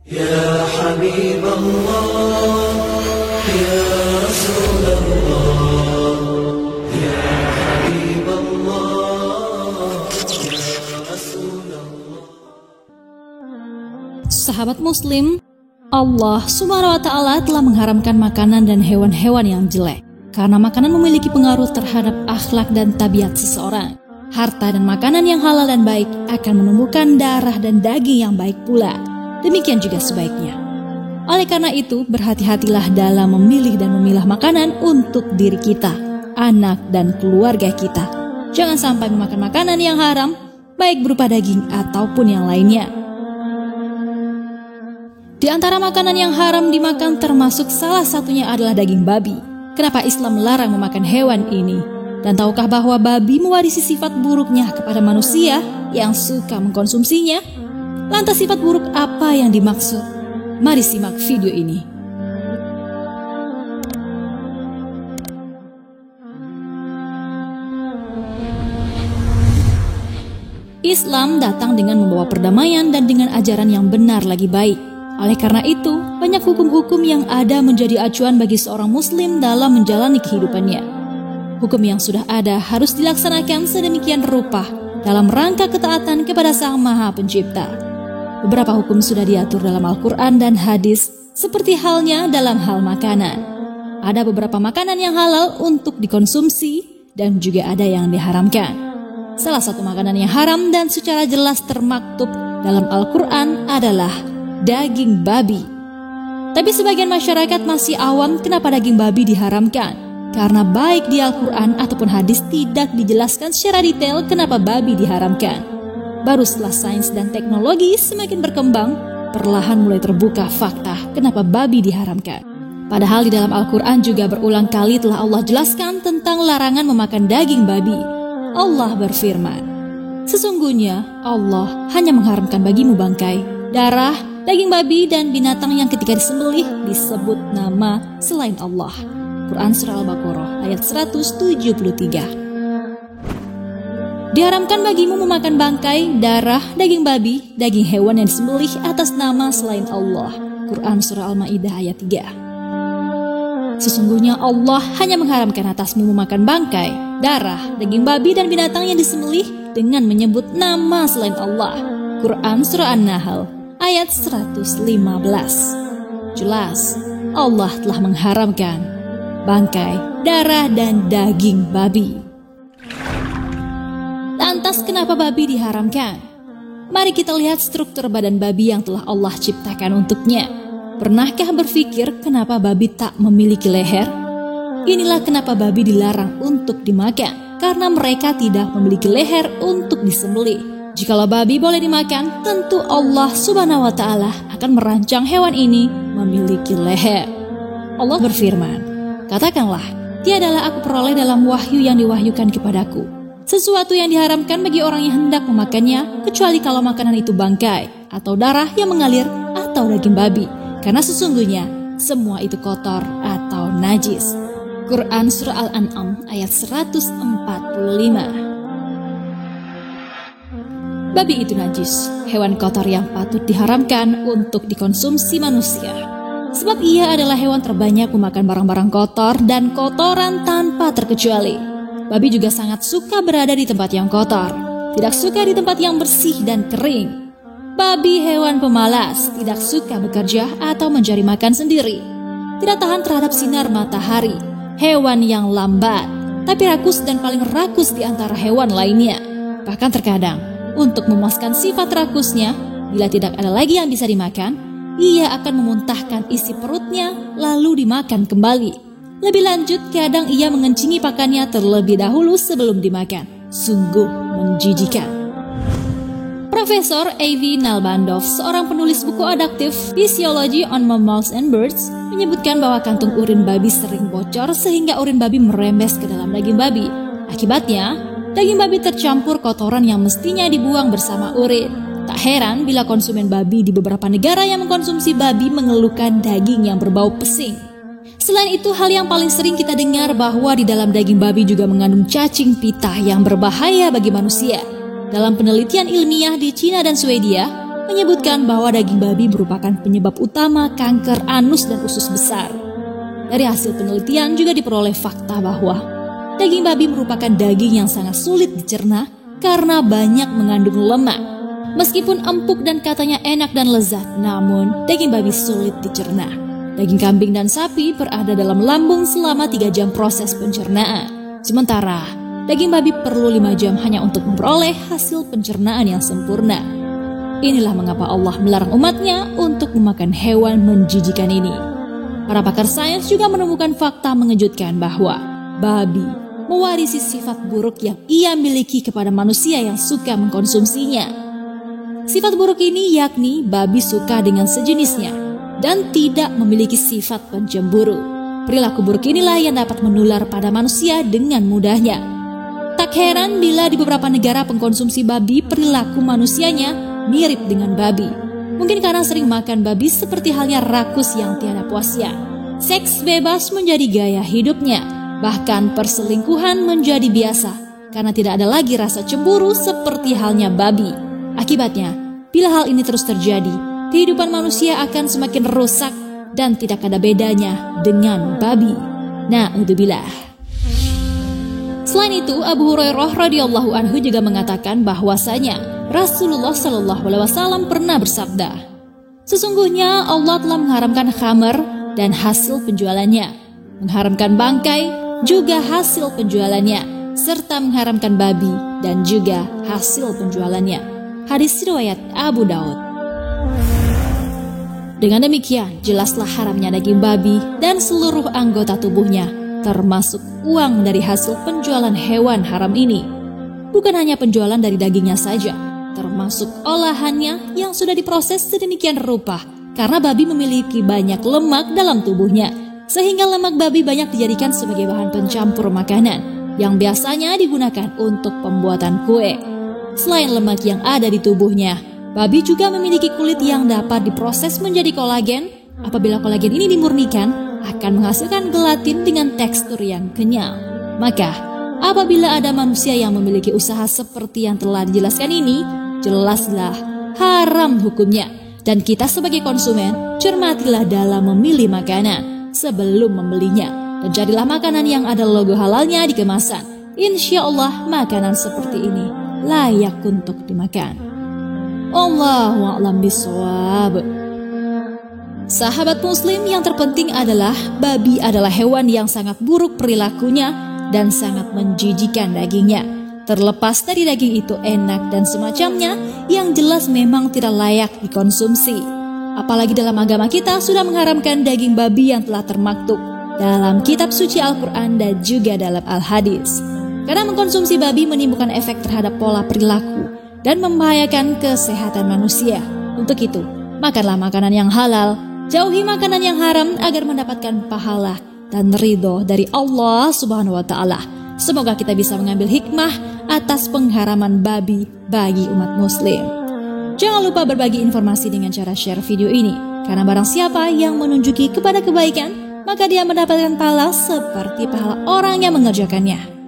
Ya Habib Allah, Ya Rasul Allah, Ya Habib Allah, Ya Rasul Allah. Sahabat Muslim, Allah Subhanahu wa Ta'ala telah mengharamkan makanan dan hewan-hewan yang jelek, karena makanan memiliki pengaruh terhadap akhlak dan tabiat seseorang. Harta dan makanan yang halal dan baik akan menumbuhkan darah dan daging yang baik pula. Demikian juga sebaiknya. Oleh karena itu, berhati-hatilah dalam memilih dan memilah makanan untuk diri kita, anak dan keluarga kita. Jangan sampai memakan makanan yang haram, baik berupa daging ataupun yang lainnya. Di antara makanan yang haram dimakan termasuk salah satunya adalah daging babi. Kenapa Islam melarang memakan hewan ini? Dan tahukah bahwa babi mewarisi sifat buruknya kepada manusia yang suka mengkonsumsinya? Lantas sifat buruk apa yang dimaksud? Mari simak video ini. Islam datang dengan membawa perdamaian dan dengan ajaran yang benar lagi baik. Oleh karena itu, banyak hukum-hukum yang ada menjadi acuan bagi seorang muslim dalam menjalani kehidupannya. Hukum yang sudah ada harus dilaksanakan sedemikian rupa dalam rangka ketaatan kepada Sang Maha Pencipta. Beberapa hukum sudah diatur dalam Al-Quran dan hadis, seperti halnya dalam hal makanan. Ada beberapa makanan yang halal untuk dikonsumsi dan juga ada yang diharamkan. Salah satu makanan yang haram dan secara jelas termaktub dalam Al-Quran adalah daging babi. Tapi sebagian masyarakat masih awam kenapa daging babi diharamkan. Karena baik di Al-Quran ataupun hadis tidak dijelaskan secara detail kenapa babi diharamkan. Baru setelah sains dan teknologi semakin berkembang, perlahan mulai terbuka fakta kenapa babi diharamkan. Padahal di dalam Al-Quran juga berulang kali telah Allah jelaskan tentang larangan memakan daging babi. Allah berfirman, sesungguhnya Allah hanya mengharamkan bagimu bangkai, darah, daging babi dan binatang yang ketika disembelih disebut nama selain Allah. Quran Surah Al-Baqarah ayat 173. Diharamkan bagimu memakan bangkai, darah, daging babi, daging hewan yang disembelih atas nama selain Allah. Quran Surah Al-Ma'idah ayat 3. Sesungguhnya Allah hanya mengharamkan atasmu memakan bangkai, darah, daging babi dan binatang yang disembelih dengan menyebut nama selain Allah. Quran Surah An-Nahl ayat 115. Jelas, Allah telah mengharamkan bangkai, darah, dan daging babi. Lantas kenapa babi diharamkan? Mari kita lihat struktur badan babi yang telah Allah ciptakan untuknya. Pernahkah berpikir kenapa babi tak memiliki leher? Inilah kenapa babi dilarang untuk dimakan, karena mereka tidak memiliki leher untuk disembelih. Jikalau babi boleh dimakan, tentu Allah Subhanahu wa Ta'ala akan merancang hewan ini memiliki leher. Allah berfirman, katakanlah, tiadalah aku peroleh dalam wahyu yang diwahyukan kepadaku sesuatu yang diharamkan bagi orang yang hendak memakannya, kecuali kalau makanan itu bangkai, atau darah yang mengalir, atau daging babi. Karena sesungguhnya, semua itu kotor atau najis. Quran Surah Al-An'am ayat 145. Babi itu najis, hewan kotor yang patut diharamkan untuk dikonsumsi manusia. Sebab ia adalah hewan terbanyak memakan barang-barang kotor dan kotoran tanpa terkecuali. Babi juga sangat suka berada di tempat yang kotor, tidak suka di tempat yang bersih dan kering. Babi hewan pemalas, tidak suka bekerja atau mencari makan sendiri. Tidak tahan terhadap sinar matahari, hewan yang lambat, tapi rakus dan paling rakus di antara hewan lainnya. Bahkan terkadang, untuk memuaskan sifat rakusnya, bila tidak ada lagi yang bisa dimakan, ia akan memuntahkan isi perutnya lalu dimakan kembali. Lebih lanjut, kadang ia mengencingi pakannya terlebih dahulu sebelum dimakan. Sungguh menjijikan. Profesor A.V. Nalbandov, seorang penulis buku adaptive Physiology on Mammals and Birds, menyebutkan bahwa kantung urin babi sering bocor sehingga urin babi merembes ke dalam daging babi. Akibatnya, daging babi tercampur kotoran yang mestinya dibuang bersama urin. Tak heran bila konsumen babi di beberapa negara yang mengkonsumsi babi mengeluhkan daging yang berbau pesing. Selain itu, hal yang paling sering kita dengar bahwa di dalam daging babi juga mengandung cacing pita yang berbahaya bagi manusia. Dalam penelitian ilmiah di Cina dan Swedia, menyebutkan bahwa daging babi merupakan penyebab utama kanker anus dan usus besar. Dari hasil penelitian juga diperoleh fakta bahwa daging babi merupakan daging yang sangat sulit dicerna karena banyak mengandung lemak. Meskipun empuk dan katanya enak dan lezat, namun daging babi sulit dicerna. Daging kambing dan sapi berada dalam lambung selama 3 jam proses pencernaan. Sementara daging babi perlu 5 jam hanya untuk memperoleh hasil pencernaan yang sempurna. Inilah mengapa Allah melarang umatnya untuk memakan hewan menjijikan ini. Para pakar sains juga menemukan fakta mengejutkan bahwa babi mewarisi sifat buruk yang ia miliki kepada manusia yang suka mengkonsumsinya. Sifat buruk ini yakni babi suka dengan sejenisnya dan tidak memiliki sifat pencemburu. Perilaku buruk inilah yang dapat menular pada manusia dengan mudahnya. Tak heran bila di beberapa negara pengkonsumsi babi perilaku manusianya mirip dengan babi. Mungkin karena sering makan babi seperti halnya rakus yang tiada puasnya. Seks bebas menjadi gaya hidupnya. Bahkan perselingkuhan menjadi biasa karena tidak ada lagi rasa cemburu seperti halnya babi. Akibatnya, bila hal ini terus terjadi, kehidupan manusia akan semakin rusak dan tidak ada bedanya dengan babi. Na'udzubillah. Selain itu, Abu Hurairah radhiyallahu anhu juga mengatakan bahwasanya Rasulullah Shallallahu Alaihi Wasallam pernah bersabda, sesungguhnya Allah telah mengharamkan khamar dan hasil penjualannya, mengharamkan bangkai juga hasil penjualannya, serta mengharamkan babi dan juga hasil penjualannya. Hadis riwayat Abu Daud. Dengan demikian, jelaslah haramnya daging babi dan seluruh anggota tubuhnya, termasuk uang dari hasil penjualan hewan haram ini. Bukan hanya penjualan dari dagingnya saja, termasuk olahannya yang sudah diproses sedemikian rupa karena babi memiliki banyak lemak dalam tubuhnya, sehingga lemak babi banyak dijadikan sebagai bahan pencampur makanan yang biasanya digunakan untuk pembuatan kue. Selain lemak yang ada di tubuhnya, babi juga memiliki kulit yang dapat diproses menjadi kolagen. Apabila kolagen ini dimurnikan, akan menghasilkan gelatin dengan tekstur yang kenyal. Maka, apabila ada manusia yang memiliki usaha seperti yang telah dijelaskan ini, jelaslah haram hukumnya. Dan kita sebagai konsumen, cermatilah dalam memilih makanan sebelum membelinya. Dan carilah makanan yang ada logo halalnya di kemasan. Insya Allah makanan seperti ini layak untuk dimakan. Allahu a'lam bishawab. Sahabat muslim, yang terpenting adalah babi adalah hewan yang sangat buruk perilakunya dan sangat menjijikan dagingnya. Terlepas dari daging itu enak dan semacamnya, yang jelas memang tidak layak dikonsumsi. Apalagi dalam agama kita sudah mengharamkan daging babi yang telah termaktub dalam kitab suci Al-Quran dan juga dalam Al-Hadis. Karena mengkonsumsi babi menimbulkan efek terhadap pola perilaku dan membahayakan kesehatan manusia. Untuk itu, makanlah makanan yang halal, jauhi makanan yang haram agar mendapatkan pahala dan ridho dari Allah Subhanahu wa Ta'ala. Semoga kita bisa mengambil hikmah atas pengharaman babi bagi umat muslim. Jangan lupa berbagi informasi dengan cara share video ini, karena barang siapa yang menunjuki kepada kebaikan, maka dia mendapatkan pahala seperti pahala orang yang mengerjakannya.